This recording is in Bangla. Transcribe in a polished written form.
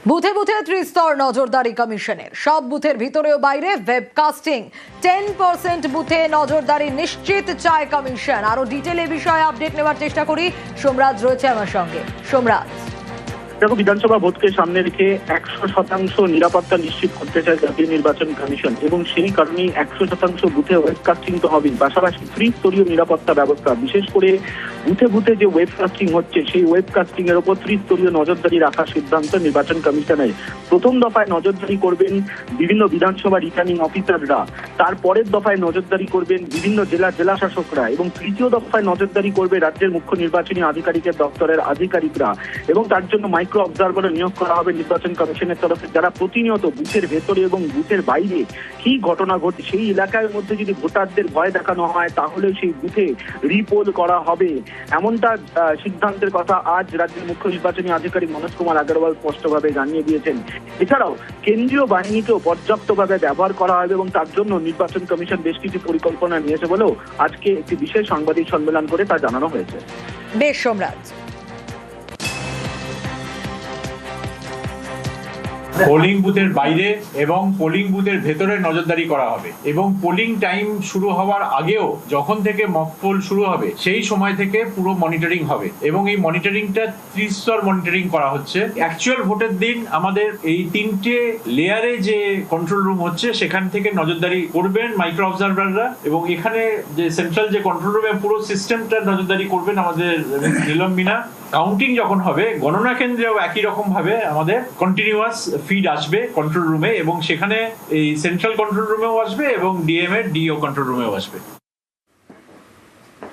বুথে বুথে ত্রিস্তর নজরদারি কমিশনের সব বুথের ভিতরে ও বাইরে ওয়েবকাস্টিং 10% বুথে নজরদারি নিশ্চিত চায় কমিশন। আরো ডিটেইলে বিষয়ে আপডেট নেওয়ার চেষ্টা করি। সোমরাজ রয়েছে আমার সঙ্গে। সোমরাজ, দেখো, বিধানসভা ভোটকে সামনে রেখে 100% নিরাপত্তা নিশ্চিত করতে চায় জাতীয় নির্বাচন কমিশন এবং সেই কারণেই 100% বুথে ওয়েবকাস্টিং তো হবেই, পাশাপাশি ত্রিস্তরীয় নিরাপত্তা ব্যবস্থা, বিশেষ করে বুথে বুথে যে ওয়েবকাস্টিং হচ্ছে সেই ওয়েবকাস্টিং এর উপর ত্রিস্তরীয় নজরদারি রাখার সিদ্ধান্ত নির্বাচন কমিশনের। প্রথম দফায় নজরদারি করবেন বিভিন্ন বিধানসভা রিটার্নিং অফিসাররা, তারপরের দফায় নজরদারি করবেন বিভিন্ন জেলা শাসকরা এবং তৃতীয় দফায় নজরদারি করবে রাজ্যের মুখ্য নির্বাচনী আধিকারিকের দপ্তরের আধিকারিকরা। এবং তার জন্য মাইক্রো অবজারভার নিয়োগ করা হবে নির্বাচন কমিশনের তরফে, যারা প্রতিনিয়ত বুথের ভেতরে এবং বুথের বাইরে কি ঘটনা ঘটে সেই এলাকার মধ্যে যদি ভোটারদের ভয় দেখানো হয় তাহলে সেই বুথে রিপোল করা হবে, এমনটা সিদ্ধান্তের কথা আজ রাজ্যের মুখ্য নির্বাচনী আধিকারিক মনোজ কুমার আগরওয়াল স্পষ্টভাবে জানিয়ে দিয়েছেন। এছাড়াও কেন্দ্রীয় বাহিনীকেও পর্যাপ্তভাবে ব্যবহার করা হবে এবং তার জন্য নির্বাচন কমিশন বেশ কিছু পরিকল্পনা নিয়েছে বলেও আজকে একটি বিশেষ সাংবাদিক সম্মেলন করে তা জানানো হয়েছে। বেশ সোমরাজ। পোলিং বুথের বাইরে এবং পোলিং বুথের ভেতরে নজরদারি করা হবে এবং পোলিং টাইম শুরু হওয়ার আগেও যখন থেকে মক পোল শুরু হবে সেই সময় থেকে পুরো মনিটরিং হবে এবং এই মনিটরিংটা ত্রিস্তর মনিটরিং করা হচ্ছে। অ্যাকচুয়াল ভোটের দিন আমাদের এই 3টে লেয়ারে যে কন্ট্রোল রুম হচ্ছে সেখান থেকে নজরদারি করবেন মাইক্রো অবজারভাররা এবং এখানে যে সেন্ট্রাল যে কন্ট্রোল রুমে পুরো সিস্টেমটা নজরদারি করবেন আমাদের নীলম মিনা। কাউন্টিং যখন হবে গণনা কেন্দ্রেও একই রকম ভাবে আমাদের কন্টিনিউয়াস ফিড আসবে কন্ট্রোল রুমে এবং সেখানে এই সেন্ট্রাল কন্ট্রোল রুমেও আসবে এবং ডিএম এর ডিও কন্ট্রোল রুমেও আসবে।